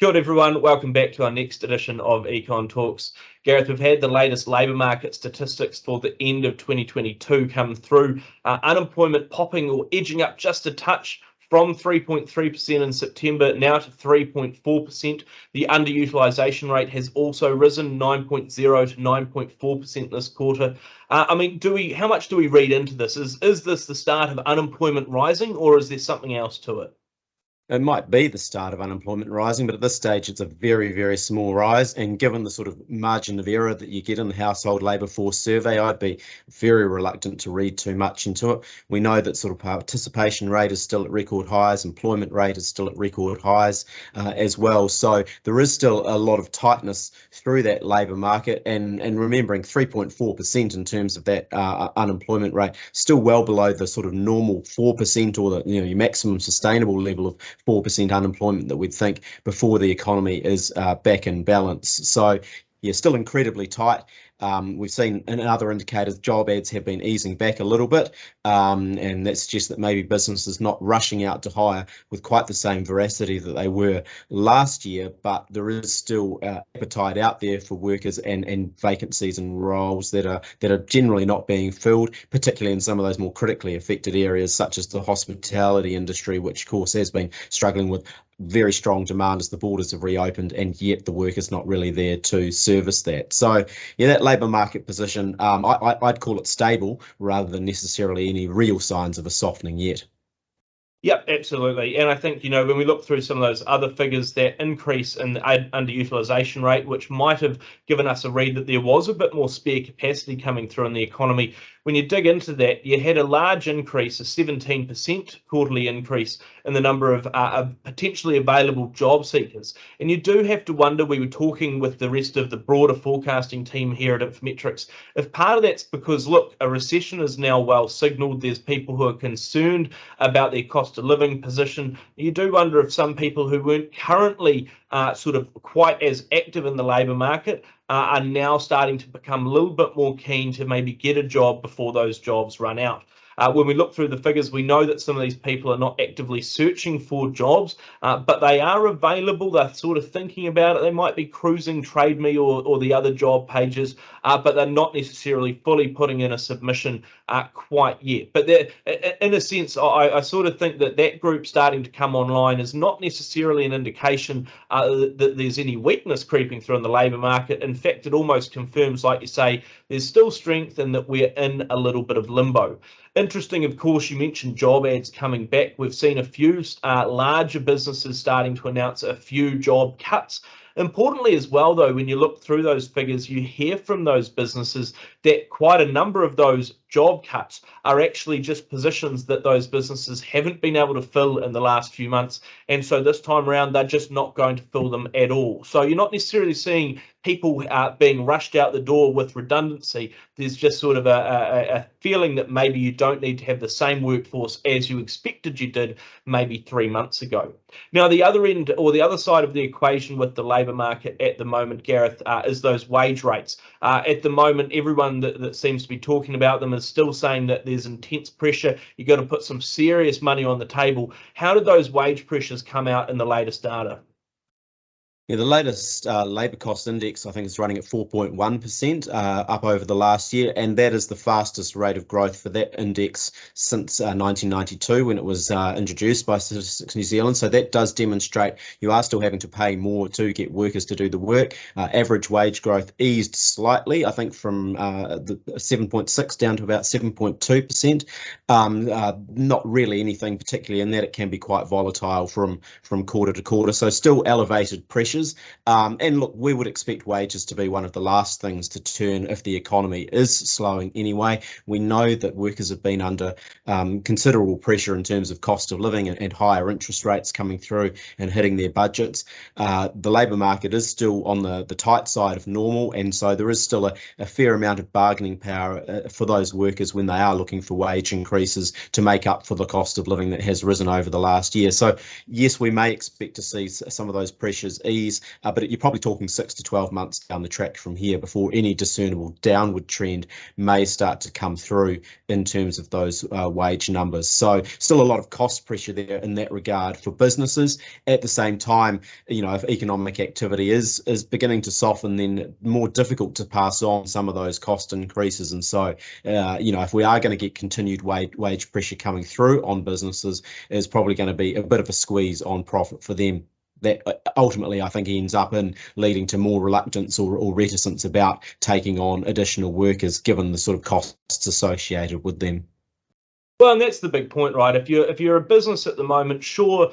Kia ora everyone, welcome back to our next edition of Econ Talks. Gareth, we've had the latest labour market statistics for the end of 2022 come through. Unemployment popping or edging up just a touch from 3.3% in September now to 3.4%. The underutilisation rate has also risen 9.0 to 9.4% this quarter. How much do we read into this? Is this the start of unemployment rising, or is there something else to it? It might be the start of unemployment rising, but at this stage, it's a very, very small rise. And given the sort of margin of error that you get in the household labour force survey, I'd be very reluctant to read too much into it. We know that sort of participation rate is still at record highs, employment rate is still at record highs as well. So there is still a lot of tightness through that labour market. And remembering 3.4% in terms of that unemployment rate, still well below the sort of normal 4% or the your maximum sustainable level of 4% unemployment that we'd think before the economy is back in balance. So yeah, still incredibly tight. We've seen in other indicators, job ads have been easing back a little bit, and that suggests that maybe businesses not rushing out to hire with quite the same veracity that they were last year, but there is still appetite out there for workers and vacancies and roles that are generally not being filled, particularly in some of those more critically affected areas, such as the hospitality industry, which of course has been struggling with very strong demand as the borders have reopened, and yet the work is not really there to service that. So yeah, that labour market position, I'd call it stable rather than necessarily any real signs of a softening yet. Yep, absolutely. And I think, when we look through some of those other figures, that increase in the underutilisation rate, which might have given us a read that there was a bit more spare capacity coming through in the economy, when you dig into that, you had a large increase, a 17% quarterly increase in the number of potentially available job seekers. And you do have to wonder, we were talking with the rest of the broader forecasting team here at Infometrics, if part of that's because, look, a recession is now well signalled, there's people who are concerned about their cost of living position. You do wonder if some people who weren't currently sort of quite as active in the labour market are now starting to become a little bit more keen to maybe get a job before those jobs run out. When we look through the figures, we know that some of these people are not actively searching for jobs, but they are available. They're sort of thinking about it. They might be cruising Trade Me or the other job pages, but they're not necessarily fully putting in a submission quite yet. But in a sense, I sort of think that group starting to come online is not necessarily an indication that there's any weakness creeping through in the labour market. In fact, it almost confirms, like you say, there's still strength and that we're in a little bit of limbo. Interesting, of course, you mentioned job ads coming back. We've seen a few larger businesses starting to announce a few job cuts. Importantly as well, though, when you look through those figures, you hear from those businesses that quite a number of those job cuts are actually just positions that those businesses haven't been able to fill in the last few months. And so this time around, they're just not going to fill them at all. So you're not necessarily seeing people being rushed out the door with redundancy. There's just sort of a feeling that maybe you don't need to have the same workforce as you expected you did maybe 3 months ago. Now, the other end or the other side of the equation with the labour market at the moment, Gareth, is those wage rates. At the moment, everyone that seems to be talking about them is still saying that there's intense pressure. You've got to put some serious money on the table. How did those wage pressures come out in the latest data? Yeah, the latest labour cost index, I think, is running at 4.1% up over the last year, and that is the fastest rate of growth for that index since 1992 when it was introduced by Statistics New Zealand. So that does demonstrate you are still having to pay more to get workers to do the work. Average wage growth eased slightly, I think, from the 7.6 down to about 7.2%. Not really anything particularly in that. It can be quite volatile from quarter to quarter, so still elevated pressure. And look, we would expect wages to be one of the last things to turn if the economy is slowing anyway. We know that workers have been under considerable pressure in terms of cost of living and higher interest rates coming through and hitting their budgets. The labour market is still on the tight side of normal, and so there is still a fair amount of bargaining power for those workers when they are looking for wage increases to make up for the cost of living that has risen over the last year. So yes, we may expect to see some of those pressures ease ease, but you're probably talking 6 to 12 months down the track from here before any discernible downward trend may start to come through in terms of those wage numbers. So still a lot of cost pressure there in that regard for businesses. At the same time, if economic activity is beginning to soften, then more difficult to pass on some of those cost increases. And so, if we are going to get continued wage pressure coming through on businesses, is probably going to be a bit of a squeeze on profit for them. That ultimately, I think, ends up in leading to more reluctance or reticence about taking on additional workers, given the sort of costs associated with them. Well, and that's the big point, right? If you're a business at the moment, sure,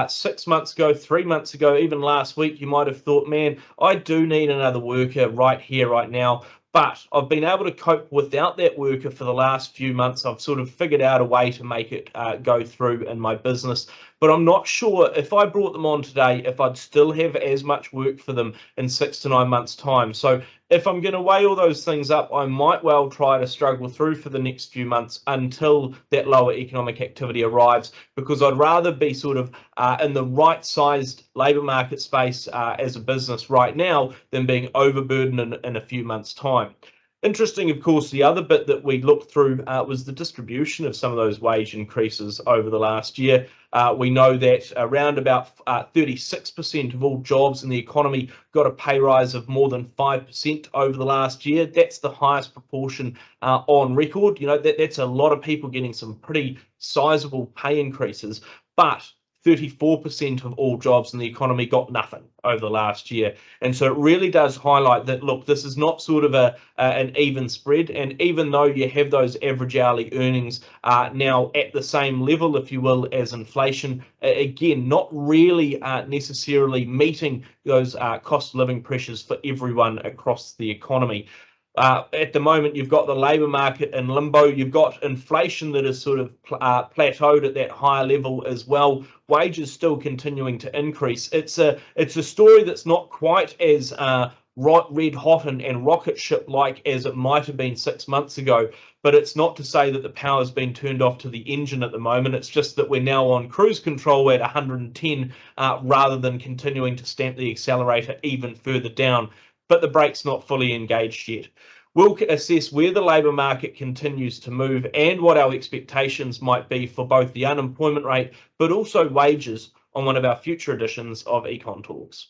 6 months ago, 3 months ago, even last week, you might have thought, man, I do need another worker right here, right now. But I've been able to cope without that worker for the last few months. I've sort of figured out a way to make it go through in my business. But I'm not sure if I brought them on today, if I'd still have as much work for them in 6 to 9 months' time. So if I'm going to weigh all those things up, I might well try to struggle through for the next few months until that lower economic activity arrives, because I'd rather be sort of in the right-sized labour market space as a business right now than being overburdened in a few months' time. Interesting, of course, the other bit that we looked through was the distribution of some of those wage increases over the last year. We know that around about 36% of all jobs in the economy got a pay rise of more than 5% over the last year. That's the highest proportion on record. That's a lot of people getting some pretty sizable pay increases, but 34% of all jobs in the economy got nothing over the last year. And so it really does highlight that, look, this is not sort of an even spread. And even though you have those average hourly earnings now at the same level, if you will, as inflation, again, not really necessarily meeting those cost of living pressures for everyone across the economy. At the moment, you've got the labour market in limbo. You've got inflation that is sort of plateaued at that higher level as well. Wages still continuing to increase. It's a story that's not quite as red hot and rocket ship like as it might have been 6 months ago. But it's not to say that the power's been turned off to the engine at the moment. It's just that we're now on cruise control at 110 rather than continuing to stamp the accelerator even further down. But the brake's not fully engaged yet. We'll assess where the labour market continues to move and what our expectations might be for both the unemployment rate but also wages on one of our future editions of Econ Talks.